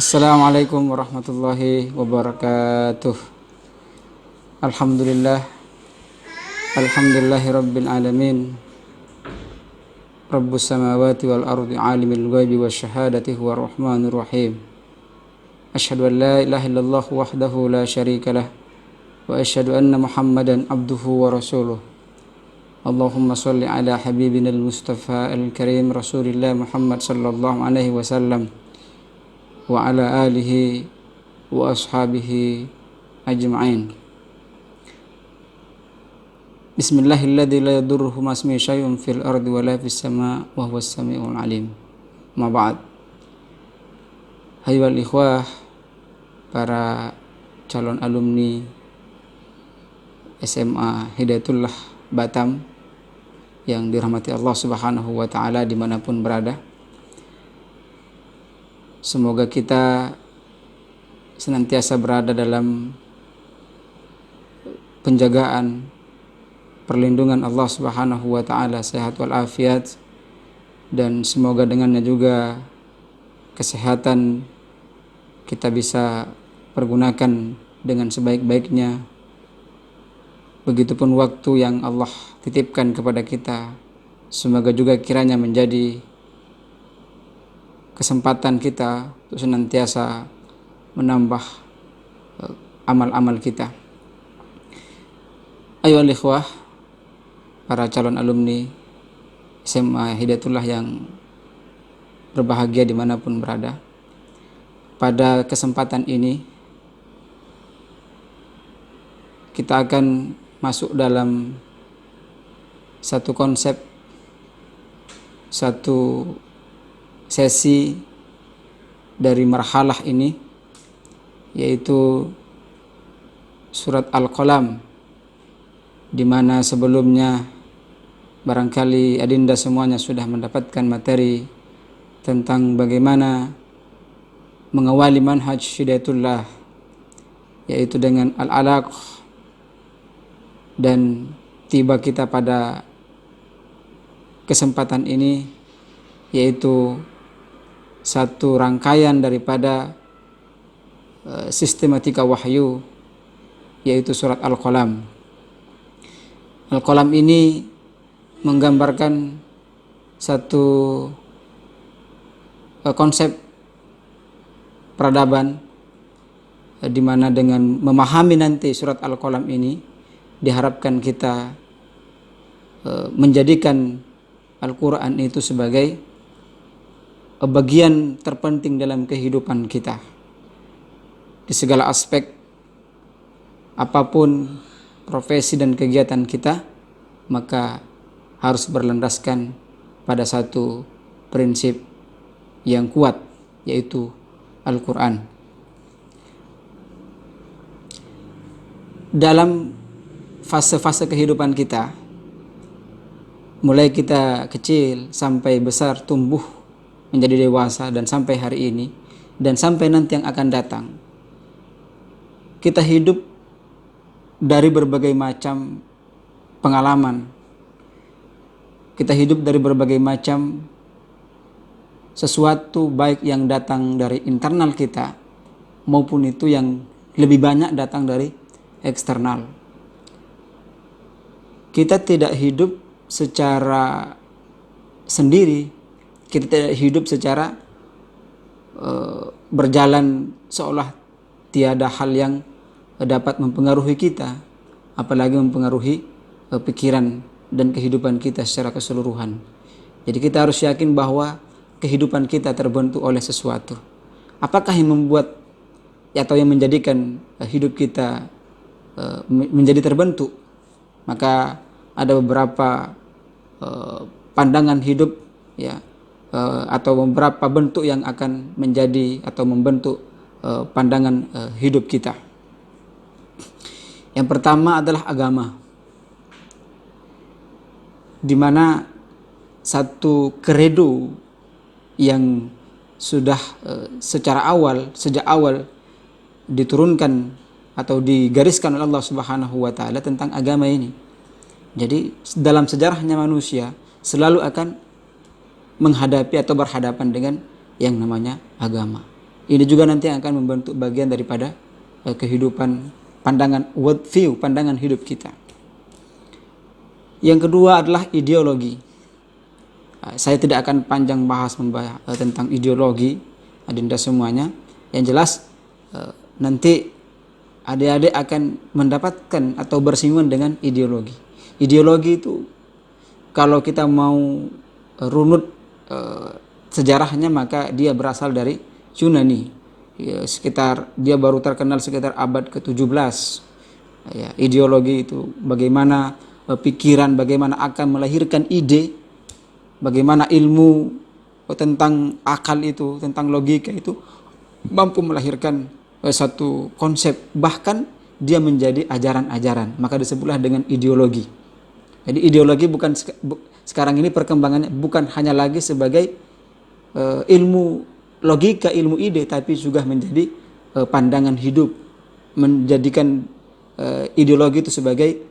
Assalamualaikum warahmatullahi wabarakatuh. Alhamdulillah, alhamdulillahi rabbil alamin. Rabbus samawati wal ardi alimil ghaibi wasyahadati huwa rahmanur rahim. Asyhadu an la ilaha illallah wahdahu la syarika lah wa asyhadu anna Muhammadan abduhu wa rasuluh. Allahumma shalli ala habibina al-mustafa al-karim Rasulillah Muhammad sallallahu alaihi wasallam wa ala alihi wa ashabihi ajma'in. Bismillahilladzi la yadurruhu ma'asmihi syai'un fil ardi wa la fis sama' wa huwas sami'ul alim. Ma ba'd. Hayal ikhwah, para calon alumni SMA Hidayatullah Batam yang dirahmati Allah Subhanahu wa taala dimanapun berada. Semoga kita senantiasa berada dalam penjagaan perlindungan Allah Subhanahu wa taala, sehat wal afiat, dan semoga dengannya juga kesehatan kita bisa pergunakan dengan sebaik-baiknya. Begitupun waktu yang Allah titipkan kepada kita, semoga juga kiranya menjadi kesempatan kita untuk senantiasa menambah amal-amal kita. Ayo ikhwah, para calon alumni SMA Hidayatullah yang berbahagia dimanapun berada. Pada kesempatan ini kita akan masuk dalam satu konsep, satu sesi dari marhalah ini, yaitu surat Al-Qalam, di mana sebelumnya barangkali adinda semuanya sudah mendapatkan materi tentang bagaimana mengawali manhaj Hidayatullah, yaitu dengan Al-Alaq, dan tiba kita pada kesempatan ini, yaitu satu rangkaian daripada sistematika wahyu, yaitu surat Al-Qalam. Al-Qalam ini menggambarkan satu konsep peradaban, di mana dengan memahami nanti surat Al-Qalam ini diharapkan kita menjadikan Al-Quran itu sebagai bagian terpenting dalam kehidupan kita di segala aspek, apapun profesi dan kegiatan kita, maka harus berlandaskan pada satu prinsip yang kuat, yaitu Al-Quran. Dalam fase-fase kehidupan kita, mulai kita kecil sampai besar, tumbuh menjadi dewasa, dan sampai hari ini, dan sampai nanti yang akan datang, kita hidup dari berbagai macam pengalaman. Kita hidup dari berbagai macam sesuatu, baik yang datang dari internal kita maupun itu yang lebih banyak datang dari eksternal. Kita tidak hidup secara sendiri, kita tidak hidup secara berjalan seolah tiada hal yang dapat mempengaruhi kita, apalagi mempengaruhi pikiran dan kehidupan kita secara keseluruhan. Jadi kita harus yakin bahwa kehidupan kita terbentuk oleh sesuatu. Apakah yang membuat atau yang menjadikan hidup kita menjadi terbentuk? Maka ada beberapa pandangan hidup, ya, atau beberapa bentuk yang akan menjadi atau membentuk pandangan hidup kita. Yang pertama adalah agama, di mana satu kredo yang sudah sejak awal diturunkan atau digariskan oleh Allah Subhanahu wa taala tentang agama ini. Jadi dalam sejarahnya manusia selalu akan menghadapi atau berhadapan dengan yang namanya agama. Ini juga nanti akan membentuk bagian daripada kehidupan, pandangan world view, pandangan hidup kita. Yang kedua adalah ideologi. Saya tidak akan panjang bahas tentang ideologi, adinda semuanya. Yang jelas nanti adik-adik akan mendapatkan atau bersinggungan dengan ideologi. Ideologi itu kalau kita mau runut sejarahnya, maka dia berasal dari Yunani. Sekitar dia baru terkenal sekitar abad ke-17. Ya, ideologi itu bagaimana pikiran, bagaimana akan melahirkan ide, bagaimana ilmu tentang akal itu, tentang logika itu mampu melahirkan satu konsep, bahkan dia menjadi ajaran-ajaran, maka disebutlah dengan ideologi. Jadi ideologi sekarang ini perkembangannya bukan hanya lagi sebagai ilmu logika, ilmu ide, tapi juga menjadi pandangan hidup, menjadikan ideologi itu sebagai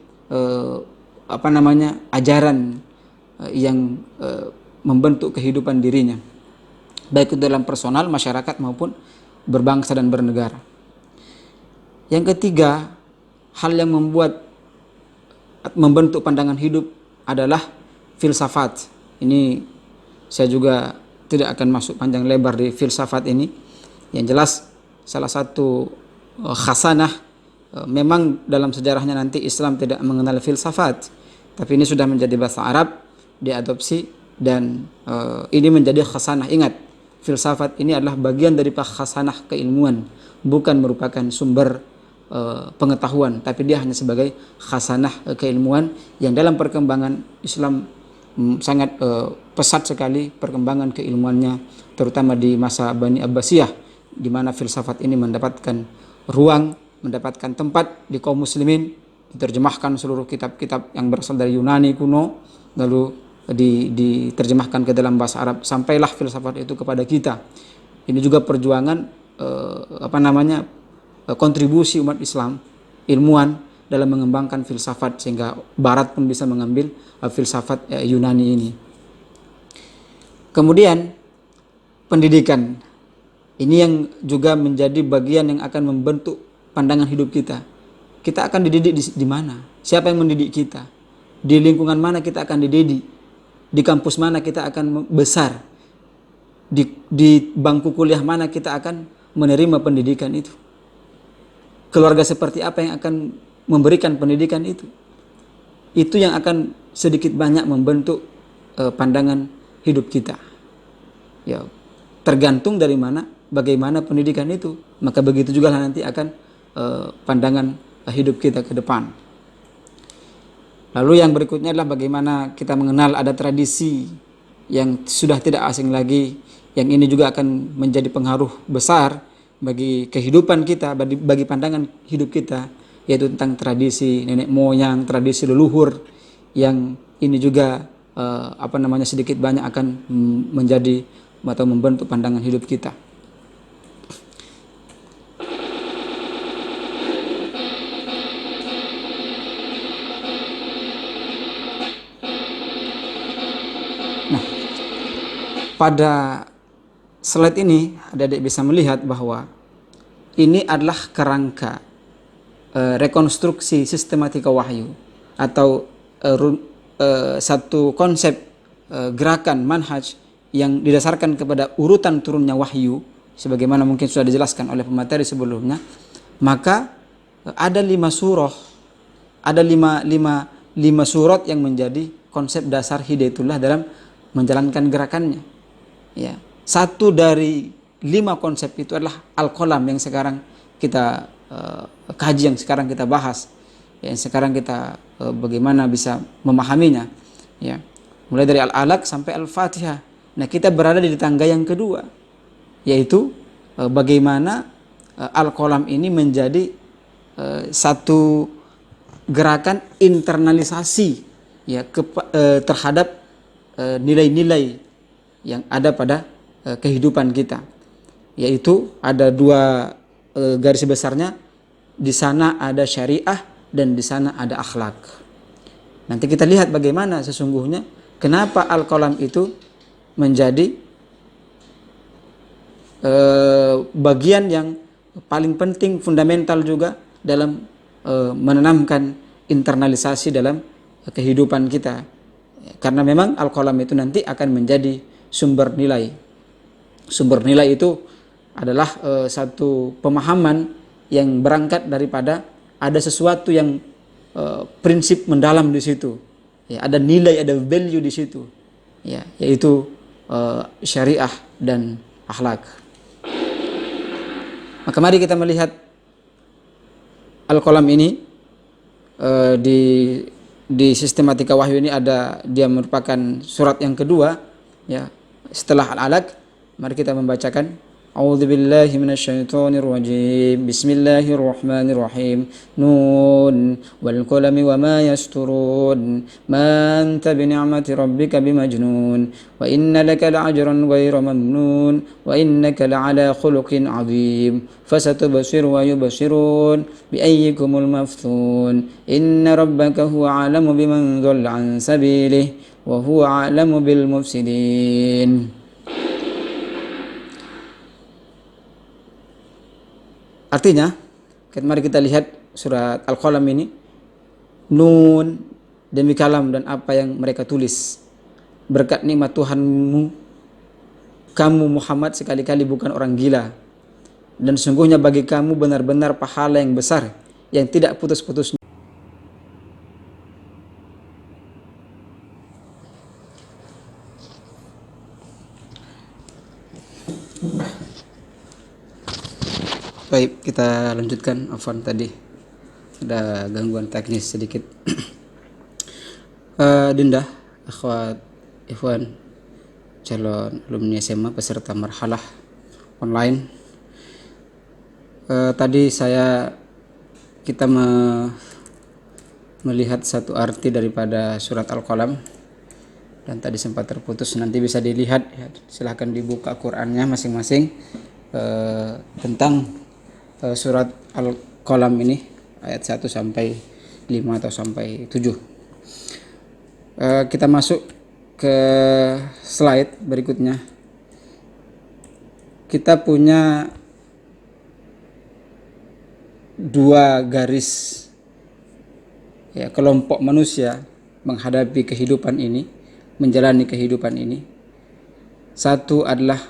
ajaran yang membentuk kehidupan dirinya, baik itu dalam personal, masyarakat maupun berbangsa dan bernegara. Yang ketiga, hal yang membentuk pandangan hidup adalah filsafat. Ini saya juga tidak akan masuk panjang lebar di filsafat ini. Yang jelas salah satu khasanah, memang dalam sejarahnya nanti Islam tidak mengenal filsafat, tapi ini sudah menjadi bahasa Arab, diadopsi, dan ini menjadi khasanah. Ingat, filsafat ini adalah bagian dari khasanah keilmuan, bukan merupakan sumber pengetahuan, tapi dia hanya sebagai khasanah keilmuan yang dalam perkembangan Islam sangat pesat sekali perkembangan keilmuannya, terutama di masa Bani Abbasiyah, di mana filsafat ini mendapatkan ruang, mendapatkan tempat di kaum muslimin, diterjemahkan seluruh kitab-kitab yang berasal dari Yunani kuno, lalu diterjemahkan ke dalam bahasa Arab, sampailah filsafat itu kepada kita. Ini juga perjuangan kontribusi umat Islam, ilmuwan, dalam mengembangkan filsafat, sehingga Barat pun bisa mengambil filsafat Yunani ini. Kemudian pendidikan, ini yang juga menjadi bagian yang akan membentuk pandangan hidup kita. Kita akan dididik di mana? Siapa yang mendidik kita? Di lingkungan mana kita akan dididik? Di kampus mana kita akan besar? Di bangku kuliah mana kita akan menerima pendidikan itu? Keluarga seperti apa yang akan memberikan pendidikan itu? Itu yang akan sedikit banyak membentuk pandangan hidup kita. Ya, tergantung dari mana, bagaimana pendidikan itu, maka begitu juga nanti akan pandangan hidup kita ke depan. Lalu yang berikutnya adalah bagaimana kita mengenal ada tradisi yang sudah tidak asing lagi, yang ini juga akan menjadi pengaruh besar bagi kehidupan kita, bagi pandangan hidup kita, yaitu tentang tradisi nenek moyang, tradisi leluhur, yang ini juga sedikit banyak akan menjadi atau membentuk pandangan hidup kita. Nah, pada slide ini adik-adik bisa melihat bahwa ini adalah kerangka rekonstruksi sistematika wahyu, atau satu konsep gerakan manhaj yang didasarkan kepada urutan turunnya wahyu, sebagaimana mungkin sudah dijelaskan oleh pemateri sebelumnya. Maka ada 5 surah, ada lima surat yang menjadi konsep dasar Hidayatullah dalam menjalankan gerakannya. Ya, satu dari 5 konsep itu adalah Al-Qalam yang sekarang kita kaji, yang sekarang kita bahas, yang sekarang kita bagaimana bisa memahaminya. Ya, mulai dari Al-Alaq sampai Al-Fatihah. Nah, kita berada di tangga yang kedua, yaitu bagaimana Al-Qalam ini menjadi satu gerakan internalisasi, ya, terhadap nilai-nilai yang ada pada kehidupan kita, yaitu ada 2 garis besarnya. Di sana ada syariah dan di sana ada akhlak. Nanti kita lihat bagaimana sesungguhnya kenapa Al-Qalam itu menjadi bagian yang paling penting, fundamental juga dalam menanamkan internalisasi dalam kehidupan kita. Karena memang al-qalam itu nanti akan menjadi sumber nilai. Sumber nilai itu adalah satu pemahaman yang berangkat daripada ada sesuatu yang prinsip mendalam di situ. Ya, ada nilai, ada value di situ. Ya, yaitu syariah dan akhlak. Maka mari kita melihat al-qalam ini di sistematika wahyu ini dia merupakan surat yang kedua, ya, setelah al-alaq. Mari kita membacakan A'udzubillahi minasyaitonirrajim. Bismillahirrahmanirrahim. Nun wal qalami wama yasturun. Ma anta bini'mati rabbika bimajnun. Wa inna laka la'ajran ghayra mamnun. Wa innaka la'ala khuluqin 'adzim. Fasatubsiru wa yubsirun bi ayyikumul maftun. Inna rabbaka huwa 'alamu biman dhalla 'an sabilihi wa huwa 'alamu bil mufsidin. Artinya, mari kita lihat surat Al-Qalam ini. Nun, demi kalam dan apa yang mereka tulis. Berkat nikmat Tuhanmu, kamu Muhammad sekali-kali bukan orang gila. Dan sungguhnya bagi kamu benar-benar pahala yang besar, yang tidak putus-putus. Baik, kita lanjutkan. Afwan, tadi ada gangguan teknis sedikit. Dinda, akhwat, ikhwan, calon alumni SMA peserta marhalah online. Tadi kita melihat satu arti daripada surat Al-Qalam, dan tadi sempat terputus. Nanti bisa dilihat, ya, silahkan dibuka Qur'annya masing-masing tentang surat Al-Qalam ini, ayat 1 sampai 5 atau sampai 7. Kita masuk ke slide berikutnya. Kita punya dua garis, ya, kelompok manusia menghadapi kehidupan ini, menjalani kehidupan ini. Satu adalah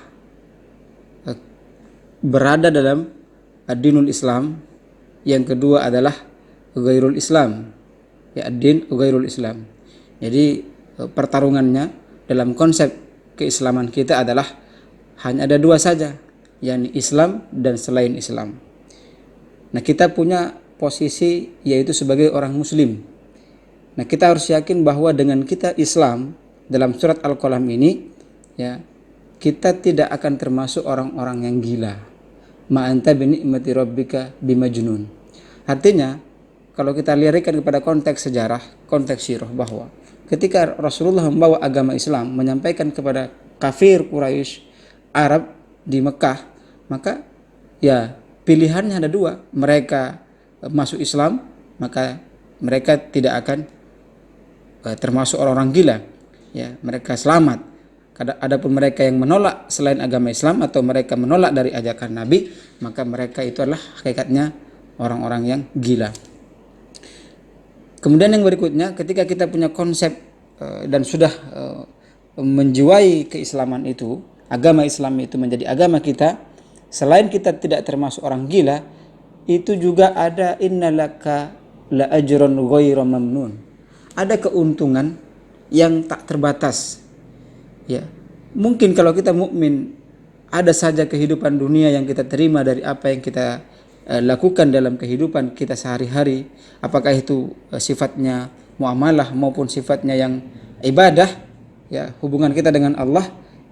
berada dalam ad-dinul Islam, yang kedua adalah ghairul Islam, ya, ad-din ghairul Islam. Jadi pertarungannya dalam konsep keislaman kita adalah hanya ada dua saja, yakni Islam dan selain Islam. Nah, kita punya posisi yaitu sebagai orang muslim. Nah, kita harus yakin bahwa dengan kita Islam dalam surat Al-Qalam ini, ya, kita tidak akan termasuk orang-orang yang gila. Ma anta bi ni'mati rabbika bimajnun. Artinya, kalau kita lirikan kepada konteks sejarah, konteks sirah, bahwa ketika Rasulullah membawa agama Islam, menyampaikan kepada kafir Quraisy, Arab di Mekah, maka ya pilihannya ada dua. Mereka masuk Islam, maka mereka tidak akan termasuk orang-orang gila, ya, mereka selamat. Adapun mereka yang menolak selain agama Islam atau mereka menolak dari ajakan Nabi, maka mereka itu adalah hakikatnya orang-orang yang gila. Kemudian yang berikutnya, ketika kita punya konsep dan sudah menjiwai keislaman itu, agama Islam itu menjadi agama kita, selain kita tidak termasuk orang gila, itu juga ada innalaka la ajran ghairu mamnun. Ada keuntungan yang tak terbatas. Ya, mungkin kalau kita mukmin, ada saja kehidupan dunia yang kita terima dari apa yang kita lakukan dalam kehidupan kita sehari-hari, apakah itu sifatnya muamalah maupun sifatnya yang ibadah, ya, hubungan kita dengan Allah,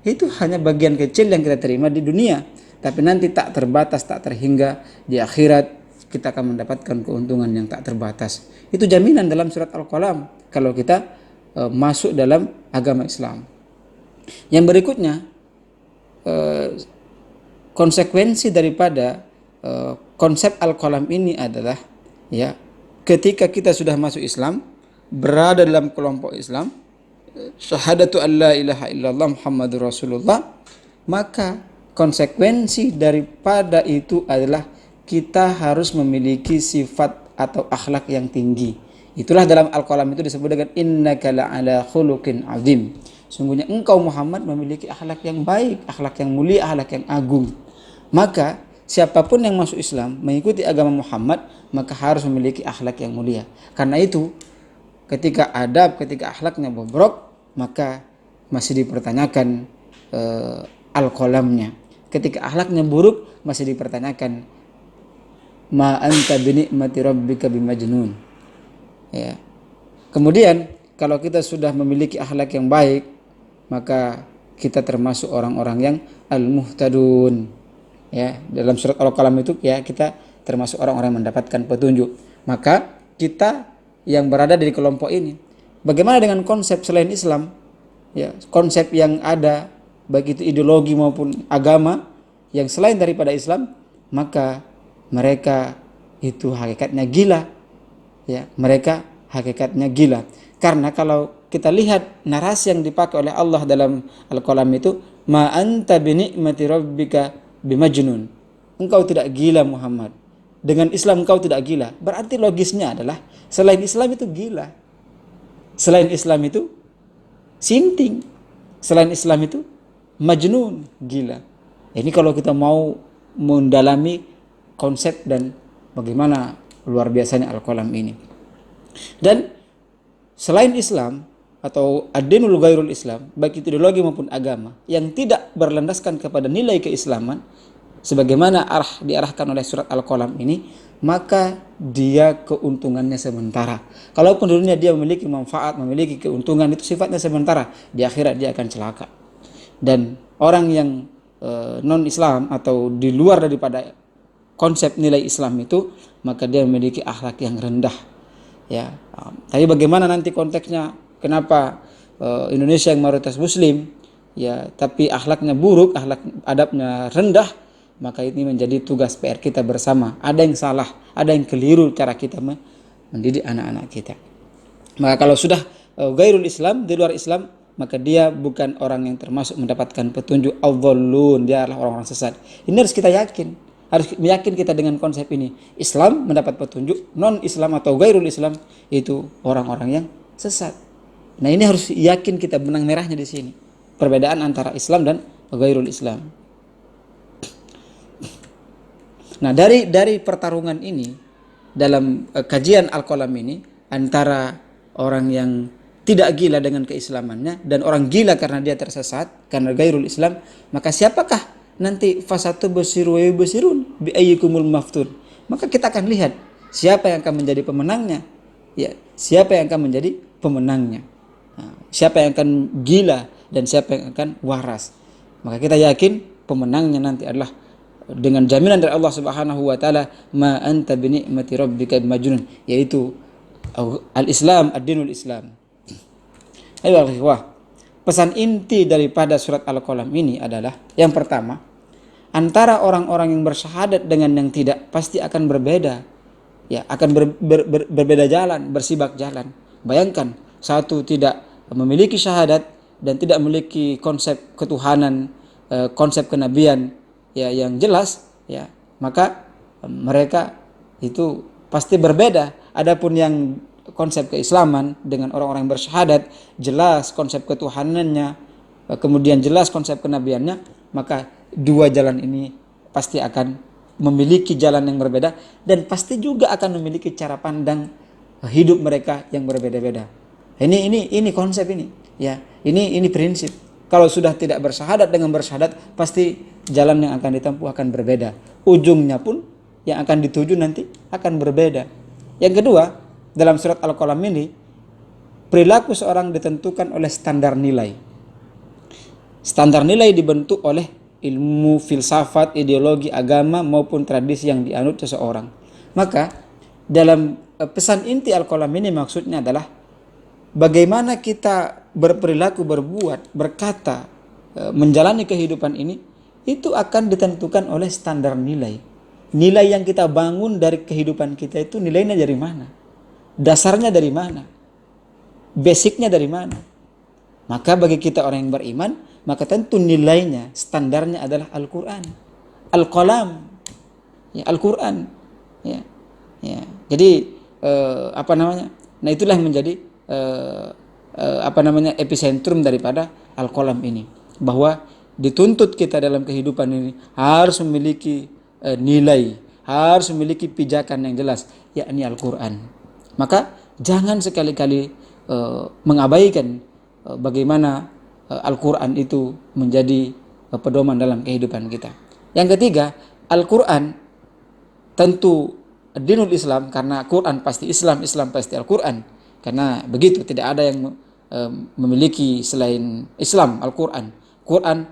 itu hanya bagian kecil yang kita terima di dunia, tapi nanti tak terbatas, tak terhingga di akhirat kita akan mendapatkan keuntungan yang tak terbatas. Itu jaminan dalam surat Al-Qalam kalau kita masuk dalam agama Islam. Yang berikutnya, konsekuensi daripada konsep Al-Qalam ini adalah, ya, ketika kita sudah masuk Islam, berada dalam kelompok Islam, syahadatu an la ilaha illallah Muhammadur Rasulullah, maka konsekuensi daripada itu adalah kita harus memiliki sifat atau akhlak yang tinggi. Itulah dalam Al-Qalam itu disebut dengan innaka la'ala khuluqin azim. Sungguhnya engkau Muhammad memiliki akhlak yang baik, akhlak yang mulia, akhlak yang agung. Maka siapapun yang masuk Islam, mengikuti agama Muhammad, maka harus memiliki akhlak yang mulia. Karena itu ketika adab, ketika akhlaknya bobrok, maka masih dipertanyakan Al-Qalamnya. Ketika akhlaknya buruk, masih dipertanyakan ma anta binikmati rabbika bimajnun. Ya. Kemudian kalau kita sudah memiliki akhlak yang baik, maka kita termasuk orang-orang yang al-muhtadun. Ya, dalam surat Al-Qalam itu ya kita termasuk orang-orang yang mendapatkan petunjuk. Maka kita yang berada di kelompok ini, bagaimana dengan konsep selain Islam? Ya, konsep yang ada baik itu ideologi maupun agama yang selain daripada Islam, maka mereka itu hakikatnya gila. Ya, mereka hakikatnya gila. Karena kalau kita lihat narasi yang dipakai oleh Allah dalam Al-Qalam itu, ma anta binikmati rabbika bimajnun. Engkau tidak gila Muhammad. Dengan Islam engkau tidak gila. Berarti logisnya adalah selain Islam itu gila. Selain Islam itu sinting. Selain Islam itu majnun, gila. Ini kalau kita mau mendalami konsep dan bagaimana luar biasanya Al-Qalam ini. Dan selain Islam atau ad-dinul ghairul Islam, baik itu ideologi maupun agama yang tidak berlandaskan kepada nilai keislaman sebagaimana diarahkan oleh surat Al-Qalam ini, maka dia keuntungannya sementara. Kalaupun dunia dia memiliki manfaat, memiliki keuntungan, itu sifatnya sementara. Di akhirat dia akan celaka. Dan orang yang non-Islam atau di luar daripada konsep nilai Islam itu, maka dia memiliki akhlak yang rendah. Ya, tapi bagaimana nanti konteksnya? Kenapa Indonesia yang mayoritas Muslim, ya, tapi akhlaknya buruk, akhlak adabnya rendah? Maka ini menjadi tugas PR kita bersama. Ada yang salah, ada yang keliru cara kita mendidik anak-anak kita. Maka kalau sudah ghairul Islam, di luar Islam, maka dia bukan orang yang termasuk mendapatkan petunjuk, adh-dhallun, dia adalah orang-orang sesat. Ini harus kita yakin. Harus yakin kita dengan konsep ini. Islam mendapat petunjuk, non-Islam atau ghairul Islam itu orang-orang yang sesat. Nah, ini harus yakin kita, benang merahnya di sini. Perbedaan antara Islam dan ghairul Islam. Nah, dari pertarungan ini dalam kajian Al-Qalam ini antara orang yang tidak gila dengan keislamannya dan orang gila karena dia tersesat karena ghairul Islam, maka siapakah nanti fasatu basiru wa basirun bi ayyikumul maftun? Maka kita akan lihat siapa yang akan menjadi pemenangnya. Ya, siapa yang akan menjadi pemenangnya. Nah, siapa yang akan gila dan siapa yang akan waras. Maka kita yakin pemenangnya nanti adalah dengan jaminan dari Allah Subhanahu wa taala, ma anta bi ni'mati rabbika majnun, yaitu al-Islam, ad-dinul Islam. Ayo ikhwah, pesan inti daripada surat Al-Qalam ini adalah yang pertama, antara orang-orang yang bersyahadat dengan yang tidak pasti akan berbeda. Ya, akan berbeda jalan, bersibak jalan. Bayangkan, satu tidak memiliki syahadat dan tidak memiliki konsep ketuhanan, konsep kenabian ya yang jelas, ya, maka mereka itu pasti berbeda. Adapun yang konsep keislaman dengan orang-orang yang bersyahadat, jelas konsep ketuhanannya, kemudian jelas konsep kenabiannya, maka dua jalan ini pasti akan memiliki jalan yang berbeda dan pasti juga akan memiliki cara pandang hidup mereka yang berbeda-beda. Ini konsep ini, ya. Ini prinsip. Kalau sudah tidak bersyahadat dengan bersyahadat, pasti jalan yang akan ditempuh akan berbeda. Ujungnya pun yang akan dituju nanti akan berbeda. Yang kedua, dalam surat Al-Qalam ini, perilaku seorang ditentukan oleh standar nilai. Standar nilai dibentuk oleh ilmu filsafat, ideologi, agama maupun tradisi yang dianut seseorang. Maka dalam pesan inti Al-Qalam ini maksudnya adalah bagaimana kita berperilaku, berbuat, berkata, menjalani kehidupan ini, itu akan ditentukan oleh standar nilai. Nilai yang kita bangun dari kehidupan kita itu nilainya dari mana? Dasarnya dari mana? Basicnya dari mana? Maka bagi kita orang yang beriman, maka tentu nilainya, standarnya adalah Al-Quran, Al-Qalam, ya, Al-Quran, ya, ya. Jadi Nah, itulah yang menjadi epicentrum daripada Al-Qalam ini, bahwa dituntut kita dalam kehidupan ini harus memiliki nilai, harus memiliki pijakan yang jelas, yakni Al-Quran. Maka jangan sekali-kali mengabaikan bagaimana Al-Quran itu menjadi pedoman dalam kehidupan kita. Yang ketiga, Al-Quran tentu dinul Islam, karena Quran pasti Islam, Islam pasti Al-Quran. Karena begitu, tidak ada yang memiliki selain Islam, Al-Quran. Quran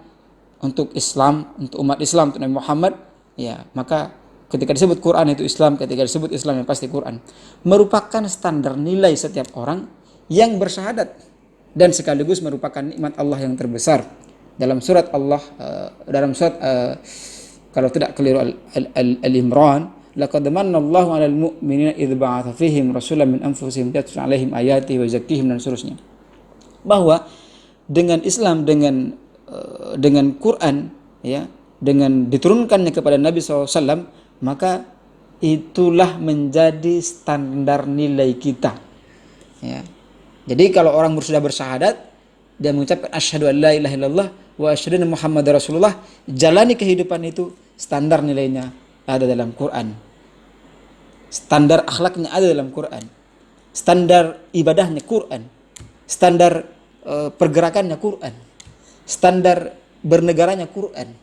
untuk Islam, untuk umat Islam, untuk Nabi Muhammad, ya, maka ketika disebut Quran itu Islam, ketika disebut Islam yang pasti Quran. Merupakan standar nilai setiap orang yang bersyahadat, dan sekaligus merupakan nikmat Allah yang terbesar. Dalam surat Allah, kalau tidak keliru Al-Imran, laqad manna Allahu 'alal mu'minina idz ba'atsa fihim rasulan min anfusihim yatlu 'alaihim ayatihi wa yuzakkihim, dan seterusnya. Bahwa dengan Islam, dengan Quran, ya, dengan diturunkannya kepada Nabi SAW, maka itulah menjadi standar nilai kita, ya. Jadi kalau orang sudah bersyahadat, dia mengucapkan asyhadu an la ilaha illallah wa asyhadu anna muhammadar rasulullah, jalani kehidupan itu, standar nilainya ada dalam Quran, standar akhlaknya ada dalam Quran, standar ibadahnya Quran, standar pergerakannya Quran, standar bernegaranya Quran.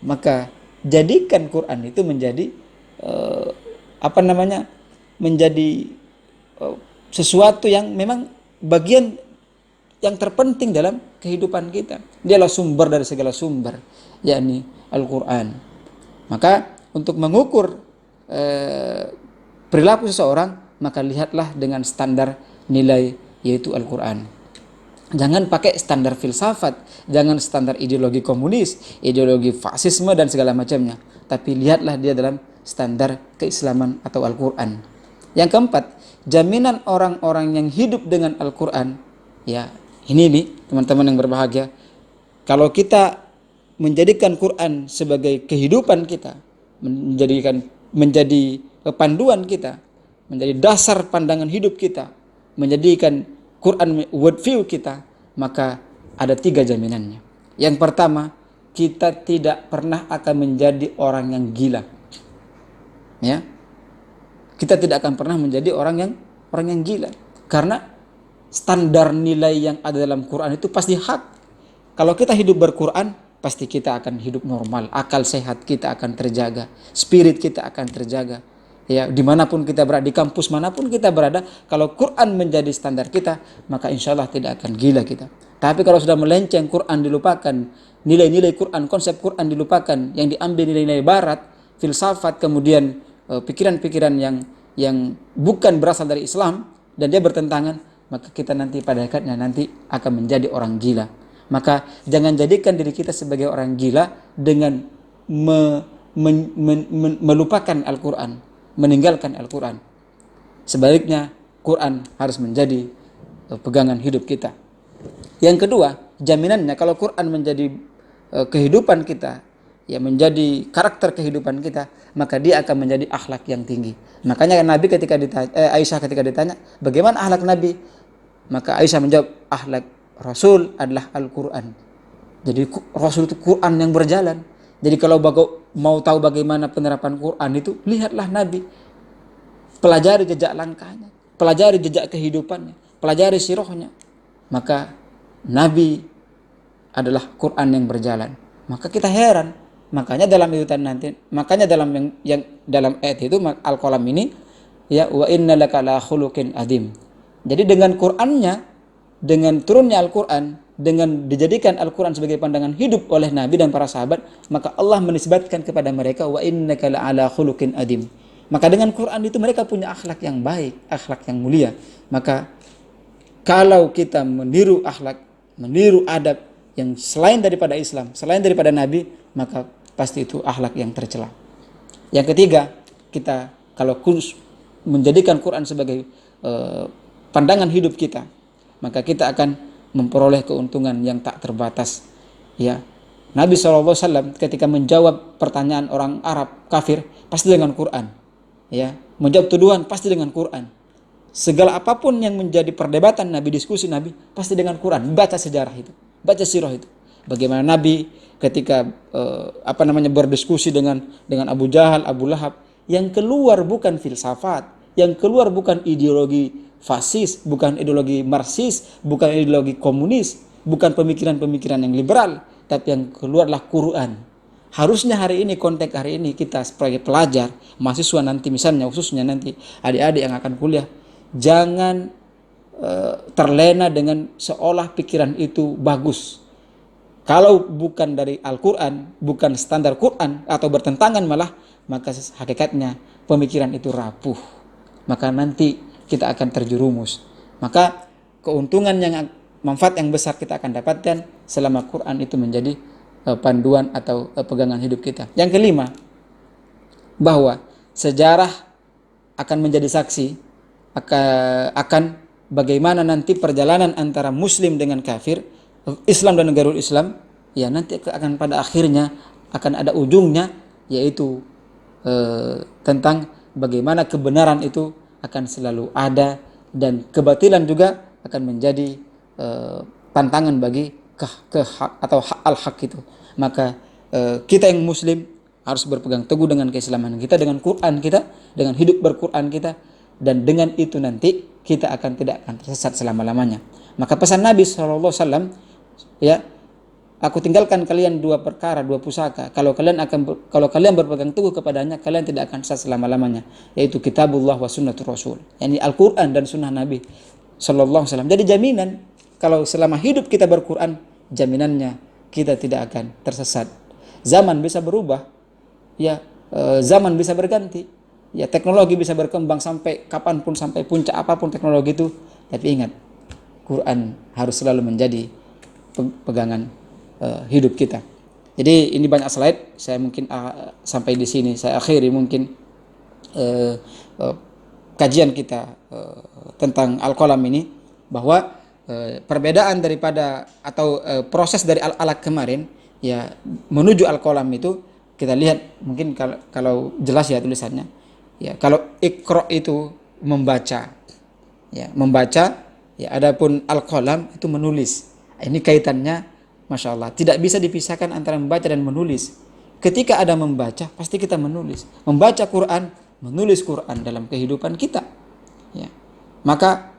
Maka jadikan Quran itu menjadi menjadi sesuatu yang memang bagian yang terpenting dalam kehidupan kita. Dialah sumber dari segala sumber, yakni Al-Quran. Maka untuk mengukur perilaku seseorang, maka lihatlah dengan standar nilai, yaitu Al-Quran. Jangan pakai standar filsafat, jangan standar ideologi komunis, ideologi fasisme dan segala macamnya, tapi lihatlah dia dalam standar keislaman atau Al-Quran. Yang keempat, jaminan orang-orang yang hidup dengan Al-Quran, ya, ini nih teman-teman yang berbahagia, kalau kita menjadikan Quran sebagai kehidupan kita, menjadi panduan kita, menjadi dasar pandangan hidup kita, menjadikan Quran worldview kita, maka ada 3 jaminannya. Yang pertama, kita tidak pernah akan menjadi orang yang gila, ya. Kita tidak akan pernah menjadi orang yang gila, karena standar nilai yang ada dalam Quran itu pasti hak. Kalau kita hidup berquran, pasti kita akan hidup normal, akal sehat kita akan terjaga, spirit kita akan terjaga, ya. Dimanapun kita berada, di kampus manapun kita berada, kalau Quran menjadi standar kita, maka insya Allah tidak akan gila kita. Tapi kalau sudah melenceng, Quran dilupakan, nilai-nilai Quran, konsep Quran dilupakan, yang diambil nilai-nilai barat, filsafat, kemudian pikiran-pikiran yang bukan berasal dari Islam, dan dia bertentangan, maka kita nanti pada akhirnya nanti akan menjadi orang gila. Maka jangan jadikan diri kita sebagai orang gila dengan melupakan Al-Quran, meninggalkan Al-Quran. Sebaliknya, Quran harus menjadi pegangan hidup kita. Yang kedua, jaminannya kalau Quran menjadi kehidupan kita, ya, menjadi karakter kehidupan kita, maka dia akan menjadi akhlak yang tinggi. Makanya Nabi Aisyah ketika ditanya, bagaimana akhlak Nabi? Maka Aisyah menjawab, akhlak Rasul adalah Al-Quran. Jadi Rasul itu Quran yang berjalan. Jadi kalau mau tahu bagaimana penerapan Quran itu, lihatlah Nabi. Pelajari jejak langkahnya, pelajari jejak kehidupannya, pelajari sirahnya. Maka Nabi adalah Quran yang berjalan. Maka kita heran. Makanya dalam dalam ayat itu Al-Qalam ini, ya, wa innalaka la khuluqin adim. Jadi dengan Qurannya, dengan turunnya Al-Quran, dengan dijadikan Al-Quran sebagai pandangan hidup oleh Nabi dan para sahabat, maka Allah menisbatkan kepada mereka, wa innaka la'ala khuluqin adim. Maka dengan Quran itu mereka punya akhlak yang baik, akhlak yang mulia. Maka kalau kita meniru akhlak, meniru adab yang selain daripada Islam, selain daripada Nabi, maka pasti itu akhlak yang tercela. Yang ketiga, kita kalau menjadikan Quran sebagai pandangan hidup kita, maka kita akan memperoleh keuntungan yang tak terbatas. Ya, Nabi SAW ketika menjawab pertanyaan orang Arab kafir pasti dengan Quran. Ya, menjawab tuduhan pasti dengan Quran. Segala apapun yang menjadi perdebatan Nabi, diskusi Nabi pasti dengan Quran. Baca sejarah itu, baca sirah itu. Bagaimana Nabi ketika berdiskusi dengan Abu Jahal, Abu Lahab, yang keluar bukan filsafat, yang keluar bukan ideologi fasis, bukan ideologi marxis, bukan ideologi komunis, bukan pemikiran-pemikiran yang liberal, tapi yang keluarlah Quran. Harusnya hari ini, konteks hari ini, kita sebagai pelajar, mahasiswa nanti misalnya, khususnya nanti adik-adik yang akan kuliah, jangan terlena dengan seolah pikiran itu bagus. Kalau bukan dari Al-Quran, bukan standar Quran, atau bertentangan malah, maka hakikatnya pemikiran itu rapuh. Maka nanti kita akan terjerumus. Maka keuntungan manfaat yang besar kita akan dapatkan selama Quran itu menjadi panduan atau pegangan hidup kita. Yang kelima, bahwa sejarah akan menjadi saksi akan bagaimana nanti perjalanan antara muslim dengan kafir, Islam dan negara Islam, ya nanti akan pada akhirnya akan ada ujungnya, yaitu tentang bagaimana kebenaran itu akan selalu ada dan kebatilan juga akan menjadi pantangan bagi atau hak al-haq itu. Maka kita yang muslim harus berpegang teguh dengan keislaman kita, dengan Quran kita, dengan hidup berquran kita, dan dengan itu nanti kita tidak akan tersesat selama-lamanya. Maka pesan Nabi SAW, ya, aku tinggalkan kalian dua perkara, dua pusaka. Kalau kalian berpegang teguh kepadanya, kalian tidak akan sesat selama-lamanya, yaitu kitabullah wa sunnatur rasul, yakni Al-Quran dan sunnah Nabi SAW. Jadi jaminan kalau selama hidup kita berquran, jaminannya kita tidak akan tersesat. Zaman bisa berubah, ya, zaman bisa berganti, ya, teknologi bisa berkembang sampai kapanpun, sampai puncak apapun teknologi itu, tapi ingat, Quran harus selalu menjadi pegangan hidup kita. Jadi ini banyak slide, saya mungkin sampai di sini saya akhiri mungkin kajian kita tentang Al-Qalam ini, bahwa perbedaan daripada atau proses dari Al-Alaq kemarin, ya, menuju Al-Qalam itu kita lihat mungkin kalau jelas ya tulisannya, ya, kalau Iqra itu membaca, ya, ya, adapun Al-Qalam itu menulis. Ini kaitannya, masya Allah, tidak bisa dipisahkan antara membaca dan menulis. Ketika ada membaca, pasti kita menulis. Membaca Quran, menulis Quran dalam kehidupan kita, ya. Maka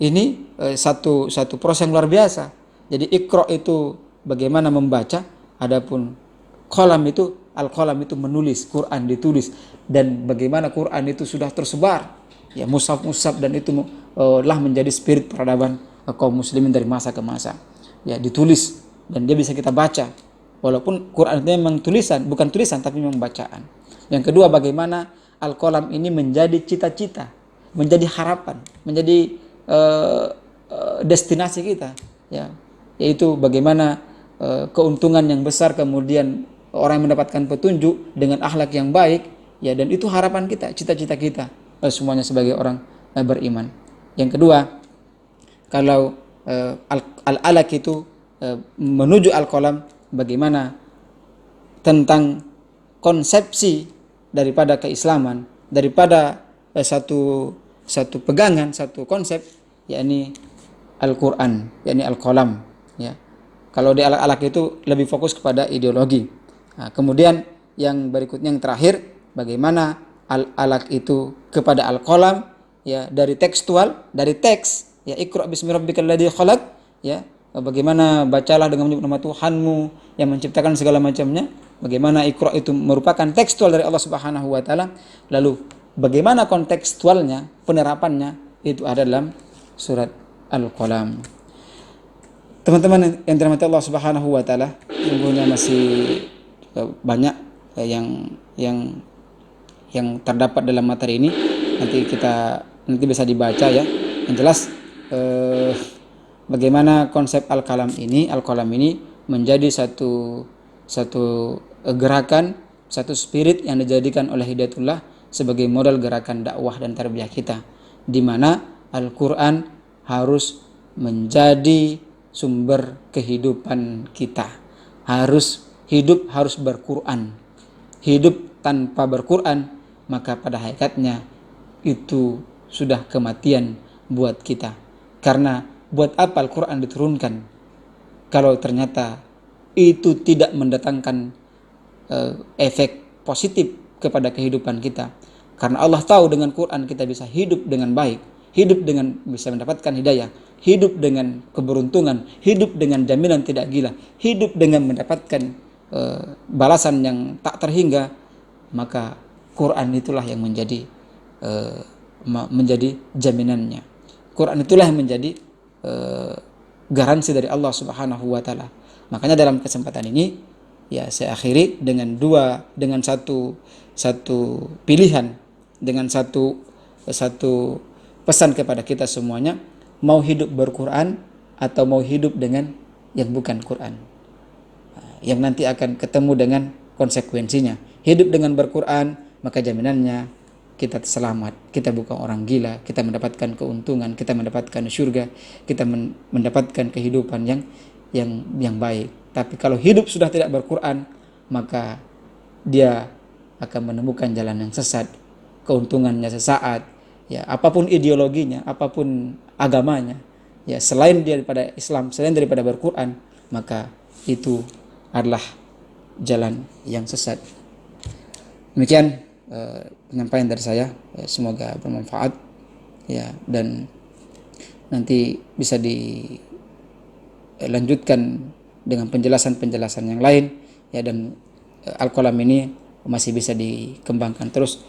ini satu proses yang luar biasa. Jadi Iqra itu bagaimana membaca, adapun Qalam itu, Al-Qalam itu menulis, Quran ditulis, dan bagaimana Quran itu sudah tersebar, ya, mushaf dan itu lah menjadi spirit peradaban kaum muslimin dari masa ke masa, ya, ditulis dan dia bisa kita baca, walaupun Quran itu memang tulisan, bukan tulisan tapi memang bacaan. Yang kedua, bagaimana Al-Qalam ini menjadi cita-cita, menjadi harapan, menjadi destinasi kita, ya, yaitu bagaimana keuntungan yang besar kemudian orang yang mendapatkan petunjuk dengan akhlak yang baik, ya, dan itu harapan kita, cita-cita kita semuanya sebagai orang beriman. Yang kedua, kalau Al-Alaq itu menuju Al-Qalam, bagaimana tentang konsepsi daripada keislaman, daripada satu pegangan, satu konsep, yakni Al-Quran, yakni Al-Qalam, ya. Kalau di Al-Alaq itu lebih fokus kepada ideologi. Nah, kemudian yang berikutnya, yang terakhir, bagaimana Al-Alaq itu kepada Al-Qalam, ya, dari tekstual, dari teks, ya, Iqra bismi rabbikal ladzi khalaq, ya, bagaimana bacalah dengan menyebut nama Tuhanmu yang menciptakan segala macamnya. Bagaimana Iqra itu merupakan tekstual dari Allah Subhanahu wa taala. Lalu bagaimana kontekstualnya, penerapannya, itu ada dalam surat Al-Qalam. Teman-teman yang dirahmati Allah Subhanahu wa taala, sungguhnya masih banyak yang terdapat dalam materi ini. Nanti bisa dibaca, ya. Yang jelas bagaimana konsep Al-Qalam ini menjadi satu gerakan, satu spirit yang dijadikan oleh Hidayatullah sebagai modal gerakan dakwah dan tarbiyah kita, di mana Al-Quran harus menjadi sumber kehidupan kita. Harus berquran. Hidup tanpa berquran, maka pada hakikatnya itu sudah kematian buat kita. Karena buat apa Al-Quran diturunkan kalau ternyata itu tidak mendatangkan efek positif kepada kehidupan kita. Karena Allah tahu dengan Quran kita bisa hidup dengan baik, hidup dengan bisa mendapatkan hidayah, hidup dengan keberuntungan, hidup dengan jaminan tidak gila, hidup dengan mendapatkan balasan yang tak terhingga. Maka Quran itulah yang menjadi jaminannya. Quran itulah yang menjadi garansi dari Allah Subhanahu wa taala. Makanya dalam kesempatan ini ya saya akhiri dengan satu pilihan, dengan satu pesan kepada kita semuanya, mau hidup berquran atau mau hidup dengan yang bukan Quran. Yang nanti akan ketemu dengan konsekuensinya. Hidup dengan berquran, maka jaminannya kita selamat, kita bukan orang gila, kita mendapatkan keuntungan, kita mendapatkan surga, kita mendapatkan kehidupan yang baik. Tapi kalau hidup sudah tidak berquran, maka dia akan menemukan jalan yang sesat, keuntungannya sesaat, ya apapun ideologinya, apapun agamanya, ya selain daripada Islam, selain daripada berquran, maka itu adalah jalan yang sesat. Demikian penyampaian dari saya, semoga bermanfaat ya, dan nanti bisa dilanjutkan dengan penjelasan-penjelasan yang lain ya, dan Al-Qalam ini masih bisa dikembangkan terus.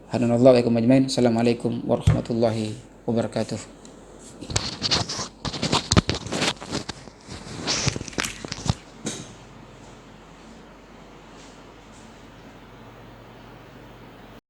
Assalamualaikum warahmatullahi wabarakatuh.